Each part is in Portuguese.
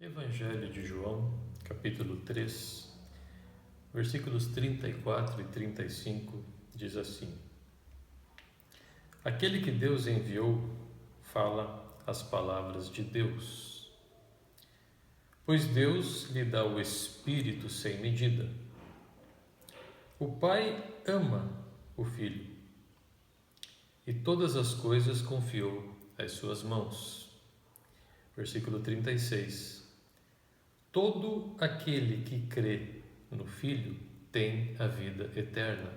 Evangelho de João, capítulo 3, versículos 34 e 35, diz assim: Aquele que Deus enviou fala as palavras de Deus, pois Deus lhe dá o Espírito sem medida. O Pai ama o Filho e todas as coisas confiou às suas mãos. Versículo 36. Todo aquele que crê no Filho tem a vida eterna.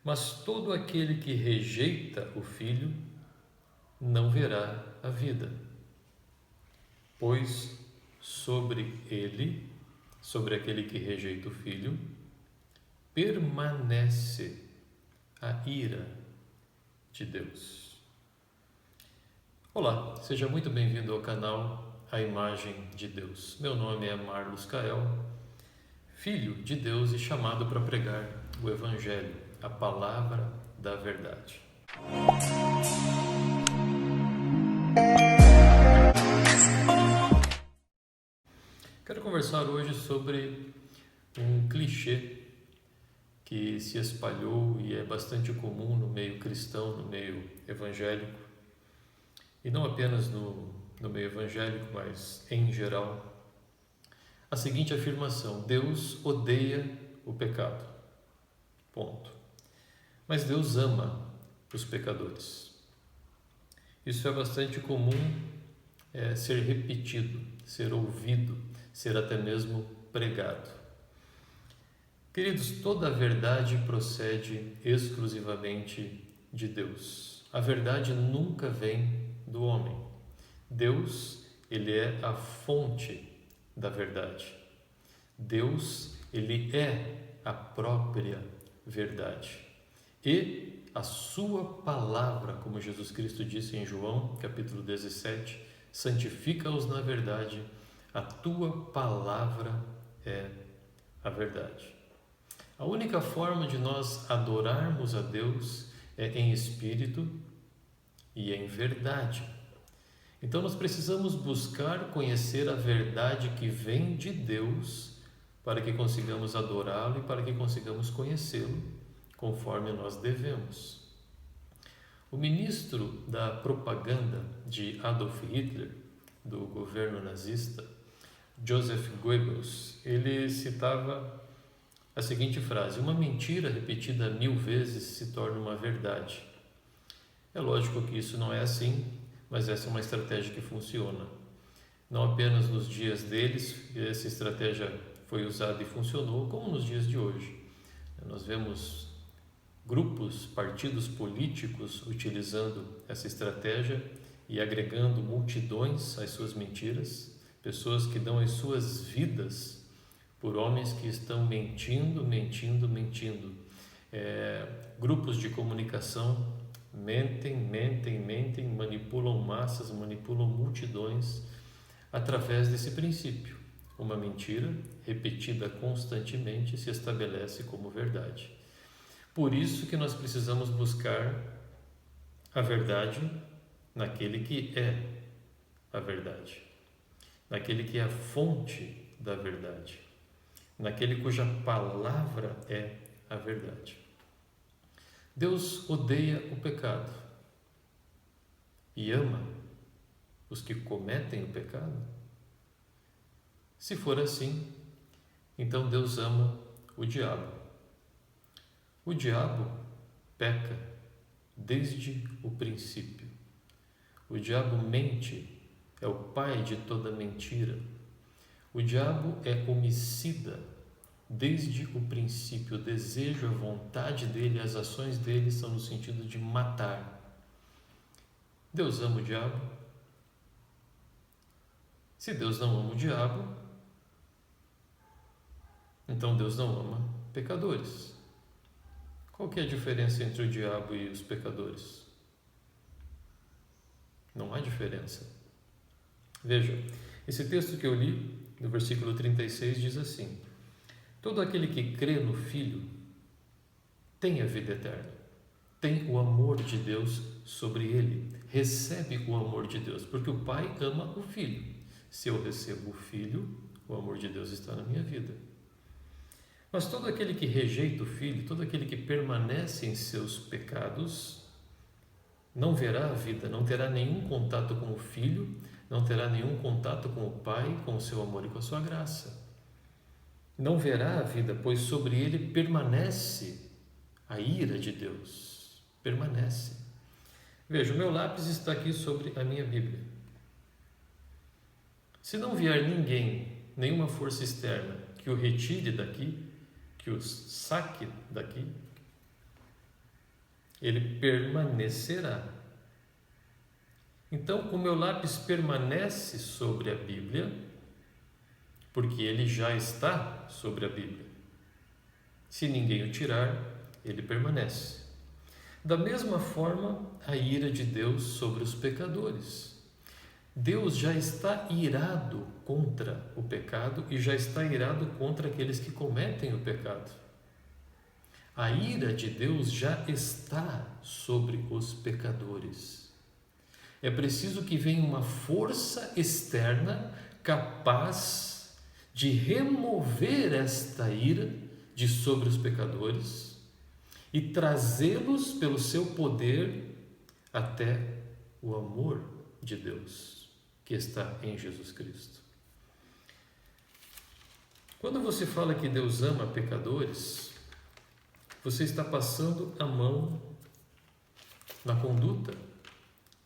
Mas todo aquele que rejeita o Filho não verá a vida, pois sobre ele, sobre aquele que rejeita o Filho, permanece a ira de Deus. Olá, seja muito bem-vindo ao canal A Imagem de Deus. Meu nome é Marlos Cael, filho de Deus e chamado para pregar o Evangelho, a palavra da verdade. Quero conversar hoje sobre um clichê que se espalhou e é bastante comum no meio cristão, no meio evangélico, e não apenas no meio evangélico, mas em geral, a seguinte afirmação: Deus odeia o pecado. Ponto. Mas Deus ama os pecadores. Isso é bastante comum ser repetido, ser ouvido, ser até mesmo pregado. Queridos, toda a verdade procede exclusivamente de Deus. A verdade nunca vem do homem. Deus, ele é a fonte da verdade. Deus, ele é a própria verdade. E a sua palavra, como Jesus Cristo disse em João, capítulo 17, santifica-os na verdade, a tua palavra é a verdade. A única forma de nós adorarmos a Deus é em espírito e em verdade. Então nós precisamos buscar conhecer a verdade que vem de Deus para que consigamos adorá-lo e para que consigamos conhecê-lo conforme nós devemos. O ministro da propaganda de Adolf Hitler, do governo nazista, Joseph Goebbels, ele citava a seguinte frase: uma mentira repetida 1000 vezes se torna uma verdade. É lógico que isso não é assim, mas essa é uma estratégia que funciona. Não apenas nos dias deles, essa estratégia foi usada e funcionou, como nos dias de hoje. Nós vemos grupos, partidos políticos utilizando essa estratégia e agregando multidões às suas mentiras, pessoas que dão as suas vidas por homens que estão mentindo. Grupos de comunicação mentem, manipulam massas, manipulam multidões através desse princípio. Uma mentira repetida constantemente se estabelece como verdade. Por isso que nós precisamos buscar a verdade naquele que é a verdade, naquele que é a fonte da verdade, naquele cuja palavra é a verdade. Deus odeia o pecado e ama os que cometem o pecado? Se for assim, então Deus ama o diabo. O diabo peca desde o princípio. O diabo mente, é o pai de toda mentira. O diabo é homicida desde o princípio. O desejo, a vontade dele, as ações dele são no sentido de matar. Deus ama o diabo? Se Deus não ama o diabo, então Deus não ama pecadores. Qual que é a diferença entre o diabo e os pecadores? Não há diferença. Veja, esse texto que eu li, no versículo 36, diz assim: todo aquele que crê no Filho tem a vida eterna, tem o amor de Deus sobre ele, recebe o amor de Deus, porque o Pai ama o Filho. Se eu recebo o Filho, o amor de Deus está na minha vida. Mas todo aquele que rejeita o Filho, todo aquele que permanece em seus pecados, não verá a vida, não terá nenhum contato com o Filho, não terá nenhum contato com o Pai, com o seu amor e com a sua graça. Não verá a vida, pois sobre ele permanece a ira de Deus. Permanece. Veja, o meu lápis está aqui sobre a minha Bíblia. Se não vier ninguém, nenhuma força externa que o retire daqui, que o saque daqui, ele permanecerá. Então, o meu lápis permanece sobre a Bíblia, porque ele já está sobre a Bíblia. Se ninguém o tirar, ele permanece. Da mesma forma, a ira de Deus sobre os pecadores. Deus já está irado contra o pecado e já está irado contra aqueles que cometem o pecado. A ira de Deus já está sobre os pecadores. É preciso que venha uma força externa capaz de remover esta ira de sobre os pecadores e trazê-los pelo seu poder até o amor de Deus que está em Jesus Cristo. Quando você fala que Deus ama pecadores, você está passando a mão na conduta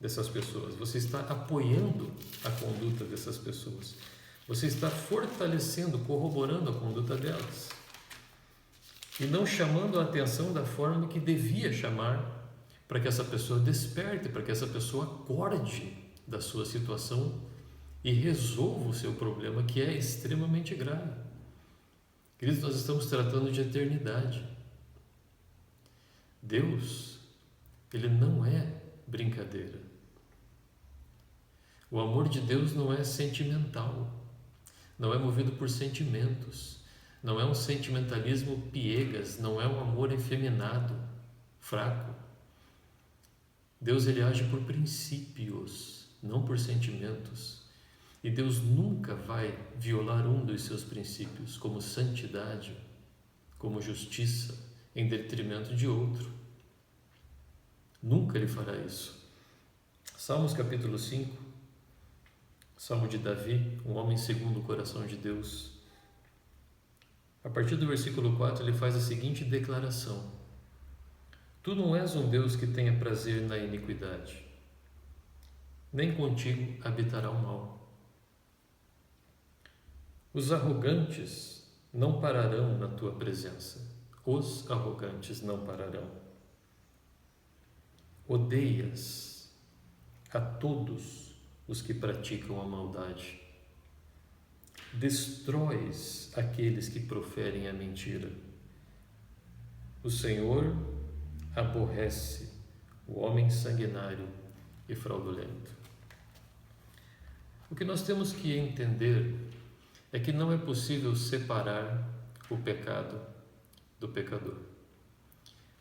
dessas pessoas, você está apoiando a conduta dessas pessoas, você está fortalecendo, corroborando a conduta delas e não chamando a atenção da forma que devia chamar para que essa pessoa desperte, para que essa pessoa acorde da sua situação e resolva o seu problema, que é extremamente grave. Queridos, nós estamos tratando de eternidade. Deus, Ele não é brincadeira. O amor de Deus não é sentimental, não é movido por sentimentos, não é um sentimentalismo piegas, não é um amor efeminado, fraco. Deus, Ele age por princípios, não por sentimentos. E Deus nunca vai violar um dos seus princípios, como santidade, como justiça, em detrimento de outro. Nunca Ele fará isso. Salmos capítulo 5, Salmo de Davi, um homem segundo o coração de Deus. A partir do versículo 4, ele faz a seguinte declaração: Tu não és um Deus que tenha prazer na iniquidade, nem contigo habitará o mal. Os arrogantes não pararão na tua presença. Os arrogantes não pararão. Odeias a todos os que praticam a maldade. Destróis aqueles que proferem a mentira. O Senhor aborrece o homem sanguinário e fraudulento. O que nós temos que entender é que não é possível separar o pecado do pecador.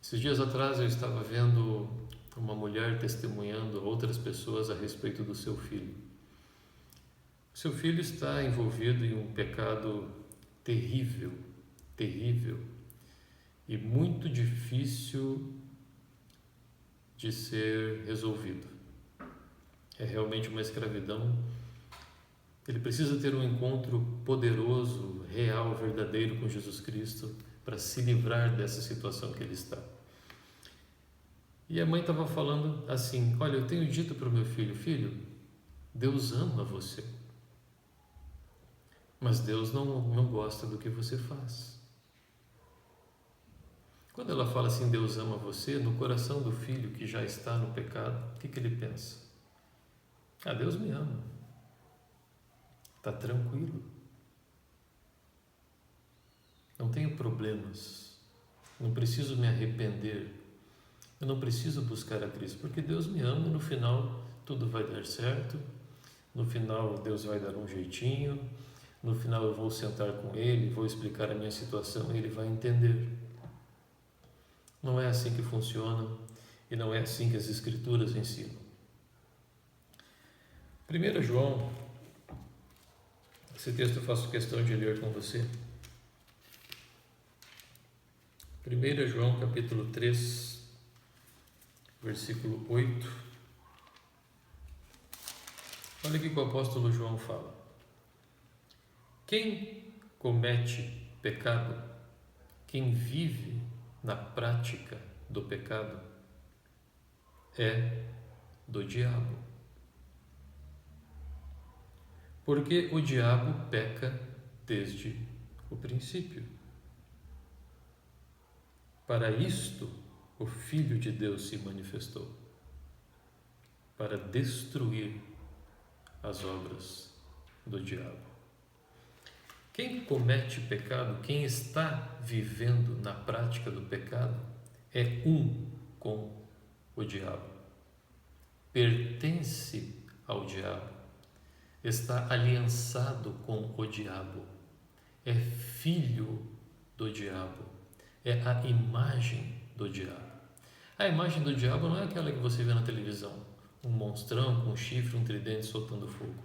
Esses dias atrás eu estava vendo uma mulher testemunhando a outras pessoas a respeito do seu filho. Seu filho está envolvido em um pecado terrível, terrível e muito difícil de ser resolvido. É realmente uma escravidão. Ele precisa ter um encontro poderoso, real, verdadeiro com Jesus Cristo para se livrar dessa situação que ele está. E a mãe estava falando assim: olha, eu tenho dito para o meu filho: filho, Deus ama você, mas Deus não gosta do que você faz. Quando ela fala assim, Deus ama você, no coração do filho que já está no pecado, o que ele pensa? Ah, Deus me ama, está tranquilo, não tenho problemas, não preciso me arrepender, eu não preciso buscar a Cristo, porque Deus me ama e no final tudo vai dar certo, no final Deus vai dar um jeitinho, no final eu vou sentar com Ele, vou explicar a minha situação e Ele vai entender. Não é assim que funciona e não é assim que as Escrituras ensinam. 1 João, Esse texto eu faço questão de ler com você. 1 João capítulo 3, versículo 8. Olha o que o apóstolo João fala. Quem comete pecado, quem vive na prática do pecado, é do diabo. Porque o diabo peca desde o princípio. Para isto, o Filho de Deus se manifestou, para destruir as obras do diabo. Quem comete pecado, quem está vivendo na prática do pecado, é um com o diabo. Pertence ao diabo. Está aliançado com o diabo. É filho do diabo. É a imagem do diabo. A imagem do diabo não é aquela que você vê na televisão, um monstrão com um chifre, um tridente soltando fogo.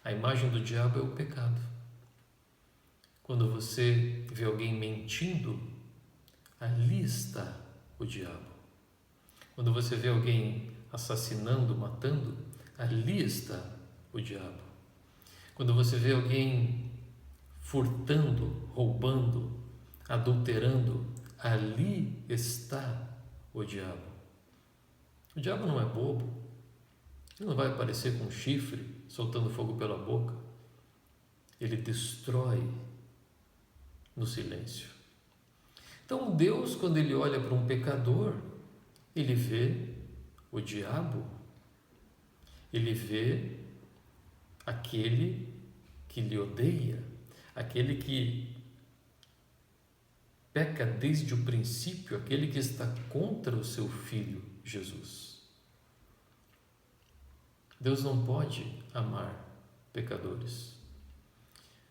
A imagem do diabo é o pecado. Quando você vê alguém mentindo, ali está o diabo. Quando você vê alguém assassinando, matando, ali está o diabo. Quando você vê alguém furtando, roubando, adulterando, ali está o diabo. O diabo não é bobo. Ele não vai aparecer com um chifre, soltando fogo pela boca. Ele destrói no silêncio. Então Deus, quando Ele olha para um pecador, Ele vê o diabo. Ele vê aquele que lhe odeia, aquele que peca desde o princípio, aquele que está contra o seu Filho Jesus. Deus não pode amar pecadores.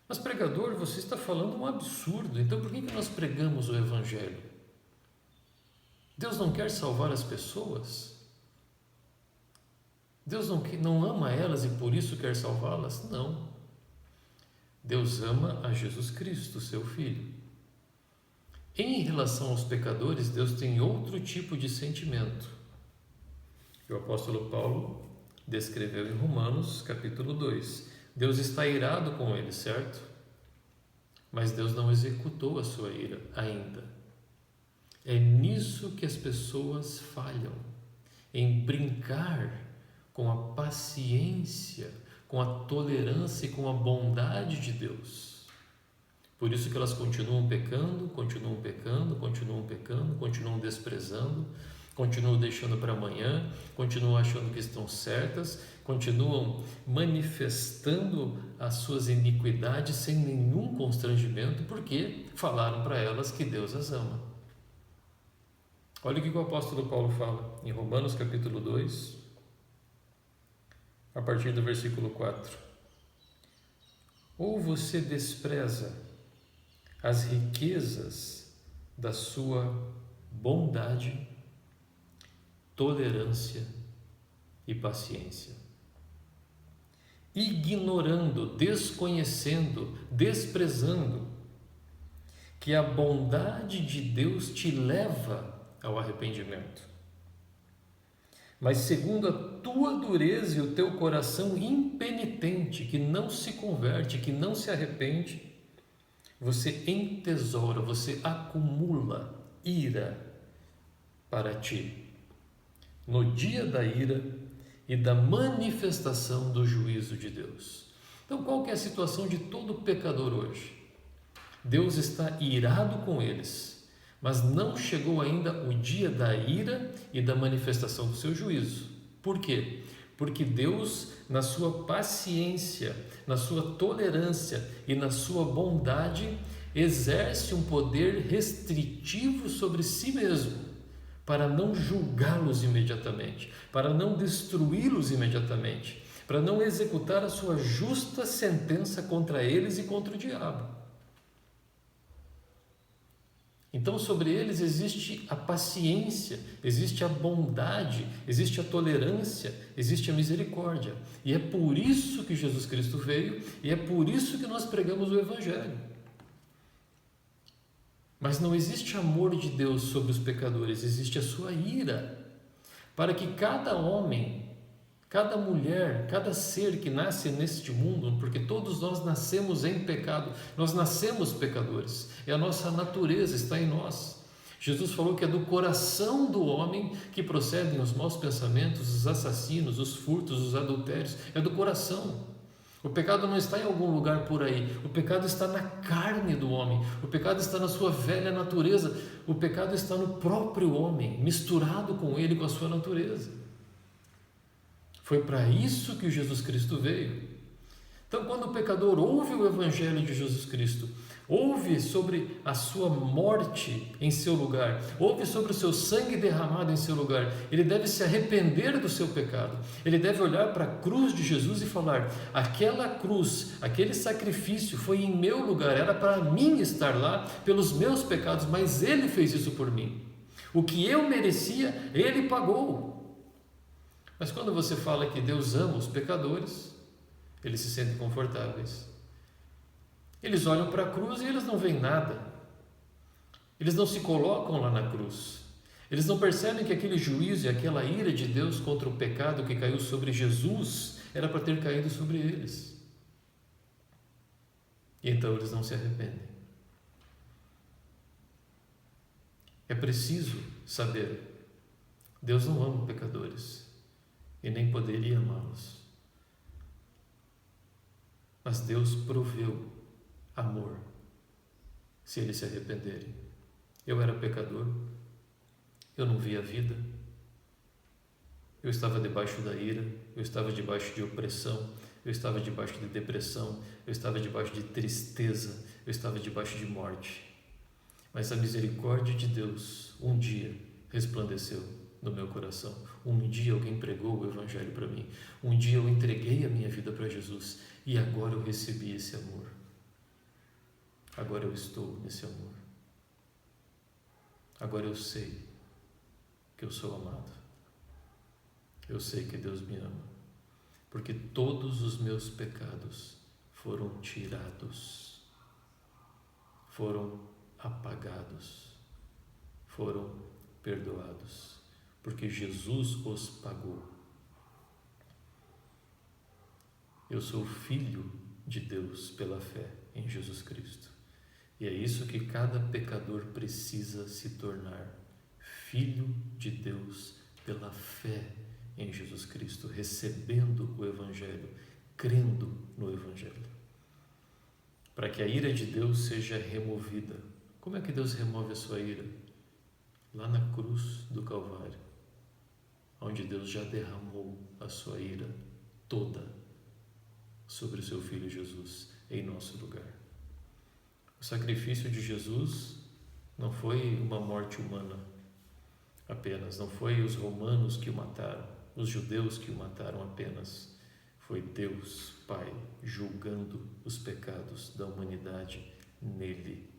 Mas pregador, você está falando um absurdo, então por que nós pregamos o Evangelho? Deus não quer salvar as pessoas? Deus não ama elas e por isso quer salvá-las? Não. Deus ama a Jesus Cristo, seu Filho. Em relação aos pecadores, Deus tem outro tipo de sentimento. O apóstolo Paulo descreveu em Romanos, capítulo 2. Deus está irado com eles, certo? Mas Deus não executou a sua ira ainda. É nisso que as pessoas falham, em brincar com a paciência, com a tolerância e com a bondade de Deus. Por isso que elas continuam pecando, continuam desprezando, continuam deixando para amanhã, continuam achando que estão certas, continuam manifestando as suas iniquidades sem nenhum constrangimento, porque falaram para elas que Deus as ama. Olha o que o apóstolo Paulo fala em Romanos capítulo 2, a partir do versículo 4. Ou você despreza as riquezas da sua bondade, tolerância e paciência, ignorando, desconhecendo, desprezando que a bondade de Deus te leva ao arrependimento. Mas segundo a tua dureza e o teu coração impenitente, que não se converte, que não se arrepende, você entesoura, você acumula ira para ti, no dia da ira e da manifestação do juízo de Deus. Então, qual que é a situação de todo pecador hoje? Deus está irado com eles, mas não chegou ainda o dia da ira e da manifestação do seu juízo. Por quê? Porque Deus, na sua paciência, na sua tolerância e na sua bondade, exerce um poder restritivo sobre si mesmo, para não julgá-los imediatamente, para não destruí-los imediatamente, para não executar a sua justa sentença contra eles e contra o diabo. Então, sobre eles existe a paciência, existe a bondade, existe a tolerância, existe a misericórdia. E é por isso que Jesus Cristo veio e é por isso que nós pregamos o Evangelho. Mas não existe amor de Deus sobre os pecadores, existe a sua ira, para que cada homem, cada mulher, cada ser que nasce neste mundo, porque todos nós nascemos em pecado, nós nascemos pecadores, é a nossa natureza, está em nós. Jesus falou que é do coração do homem que procedem os maus pensamentos, os assassinos, os furtos, os adultérios, é do coração. O pecado não está em algum lugar por aí, o pecado está na carne do homem, o pecado está na sua velha natureza, o pecado está no próprio homem, misturado com ele, com a sua natureza. Foi para isso que Jesus Cristo veio. Então, quando o pecador ouve o Evangelho de Jesus Cristo, ouve sobre a sua morte em seu lugar, ouve sobre o seu sangue derramado em seu lugar, ele deve se arrepender do seu pecado, ele deve olhar para a cruz de Jesus e falar: aquela cruz, aquele sacrifício foi em meu lugar, era para mim estar lá pelos meus pecados, mas ele fez isso por mim. O que eu merecia, ele pagou. Mas quando você fala que Deus ama os pecadores, eles se sentem confortáveis. Eles olham para a cruz e eles não veem nada. Eles não se colocam lá na cruz. Eles não percebem que aquele juízo e aquela ira de Deus contra o pecado que caiu sobre Jesus era para ter caído sobre eles. E então eles não se arrependem. É preciso saber: Deus não ama pecadores e nem poderia amá-los. Mas Deus proveu amor se eles se arrependerem. Eu era pecador, eu não via a vida, eu estava debaixo da ira, eu estava debaixo de opressão, eu estava debaixo de depressão, eu estava debaixo de tristeza, eu estava debaixo de morte. Mas a misericórdia de Deus um dia resplandeceu no meu coração. Um dia alguém pregou o Evangelho para mim. Um dia eu entreguei a minha vida para Jesus e agora eu recebi esse amor. Agora eu estou nesse amor. Agora eu sei que eu sou amado. Eu sei que Deus me ama, porque todos os meus pecados foram tirados, foram apagados, foram perdoados, porque Jesus os pagou. Eu sou filho de Deus pela fé em Jesus Cristo. E é isso que cada pecador precisa se tornar: filho de Deus pela fé em Jesus Cristo, recebendo o Evangelho, crendo no Evangelho, para que a ira de Deus seja removida. Como é que Deus remove a sua ira? Lá na cruz do Calvário, onde Deus já derramou a sua ira toda sobre o seu Filho Jesus em nosso lugar. O sacrifício de Jesus não foi uma morte humana apenas, não foi os romanos que o mataram, os judeus que o mataram apenas, foi Deus Pai julgando os pecados da humanidade nele.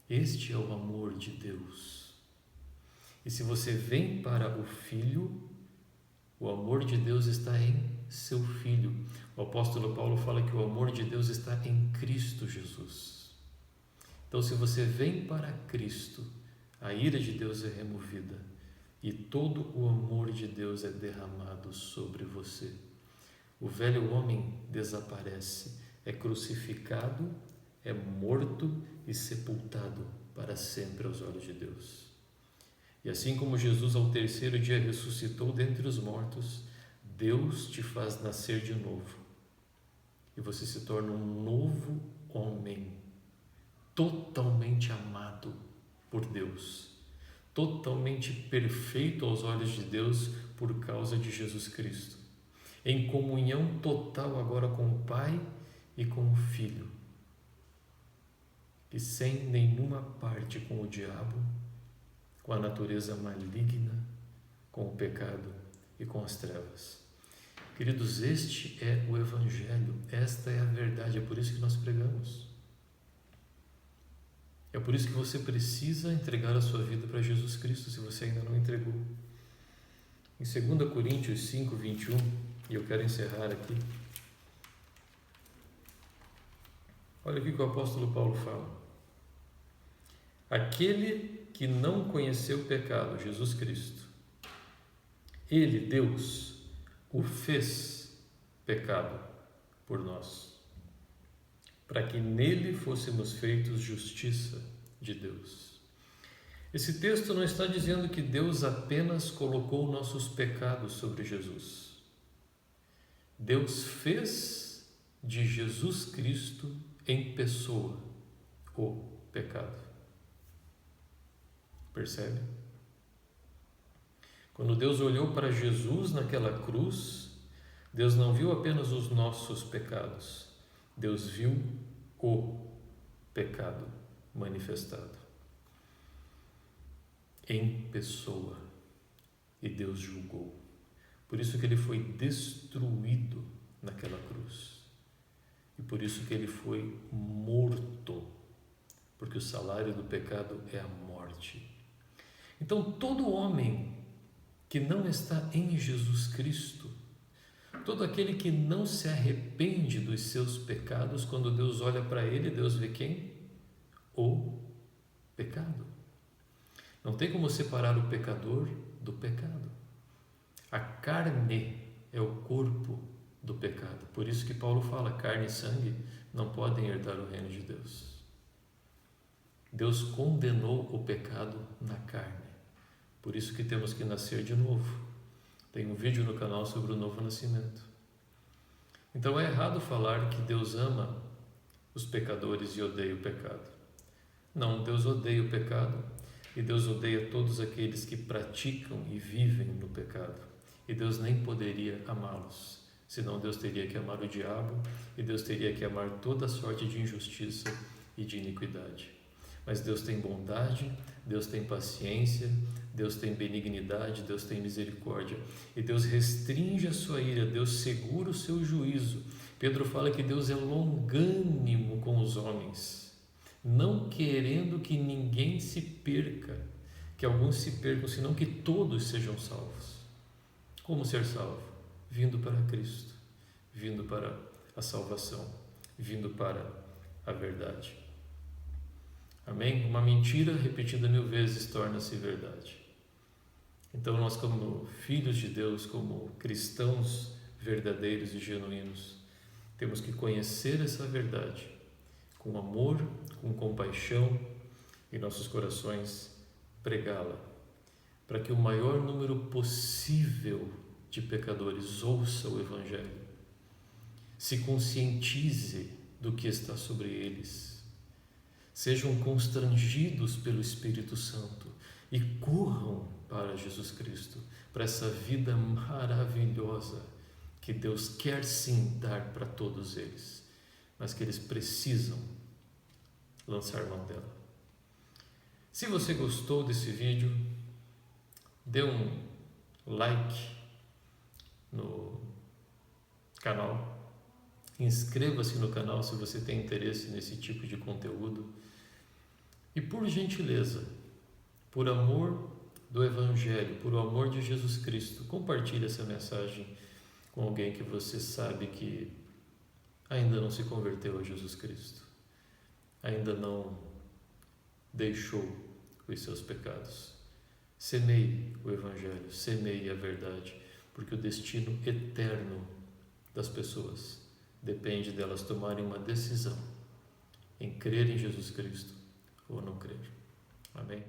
Este é o amor de Deus. E se você vem para o Filho, o amor de Deus está em seu Filho. O apóstolo Paulo fala que o amor de Deus está em Cristo Jesus. Então, se você vem para Cristo, a ira de Deus é removida e todo o amor de Deus é derramado sobre você. O velho homem desaparece, é crucificado, é morto e sepultado para sempre aos olhos de Deus. E assim como Jesus ao terceiro dia ressuscitou dentre os mortos, Deus te faz nascer de novo e você se torna um novo homem, totalmente amado por Deus, totalmente perfeito aos olhos de Deus por causa de Jesus Cristo, em comunhão total agora com o Pai e com o Filho, e sem nenhuma parte com o diabo, com a natureza maligna, com o pecado e com as trevas. Queridos, este é o Evangelho, esta é a verdade, é por isso que nós pregamos. É por isso que você precisa entregar a sua vida para Jesus Cristo, se você ainda não entregou. Em 2 Coríntios 5, 21, e eu quero encerrar aqui, olha o que o apóstolo Paulo fala. Aquele que não conheceu o pecado, Jesus Cristo, Ele, Deus, o fez pecado por nós, para que nele fôssemos feitos justiça de Deus. Esse texto não está dizendo que Deus apenas colocou nossos pecados sobre Jesus. Deus fez de Jesus Cristo em pessoa o pecado. Percebe? Quando Deus olhou para Jesus naquela cruz, Deus não viu apenas os nossos pecados, Deus viu o pecado manifestado em pessoa, e Deus julgou. Por isso que ele foi destruído naquela cruz, e por isso que ele foi morto, porque o salário do pecado é a morte. Então todo homem que não está em Jesus Cristo, todo aquele que não se arrepende dos seus pecados, quando Deus olha para ele, Deus vê quem? O pecado. Não tem como separar o pecador do pecado. A carne é o corpo do pecado. Por isso que Paulo fala, carne e sangue não podem herdar o reino de Deus. Deus condenou o pecado na carne. Por isso que temos que nascer de novo. Tem um vídeo no canal sobre o novo nascimento. Então é errado falar que Deus ama os pecadores e odeia o pecado. Não, Deus odeia o pecado e Deus odeia todos aqueles que praticam e vivem no pecado. E Deus nem poderia amá-los, senão Deus teria que amar o diabo e Deus teria que amar toda sorte de injustiça e de iniquidade. Mas Deus tem bondade, Deus tem paciência, Deus tem benignidade, Deus tem misericórdia. E Deus restringe a sua ira, Deus segura o seu juízo. Pedro fala que Deus é longânimo com os homens, não querendo que ninguém se perca, que alguns se percam, senão que todos sejam salvos. Como ser salvo? Vindo para Cristo, vindo para a salvação, vindo para a verdade. Amém? Uma mentira repetida 1000 vezes torna-se verdade. Então nós, como filhos de Deus, como cristãos verdadeiros e genuínos, temos que conhecer essa verdade com amor, com compaixão, em nossos corações pregá-la, para que o maior número possível de pecadores ouça o Evangelho, se conscientize do que está sobre eles, sejam constrangidos pelo Espírito Santo e corram para Jesus Cristo, para essa vida maravilhosa que Deus quer sim dar para todos eles, mas que eles precisam lançar mão dela. Se você gostou desse vídeo, dê um like no canal, inscreva-se no canal se você tem interesse nesse tipo de conteúdo e, por gentileza, por amor do Evangelho, por amor de Jesus Cristo, compartilhe essa mensagem com alguém que você sabe que ainda não se converteu a Jesus Cristo, ainda não deixou os seus pecados. Semeie o Evangelho, semeie a verdade, porque o destino eterno das pessoas depende delas tomarem uma decisão em crer em Jesus Cristo ou não crer. Amém?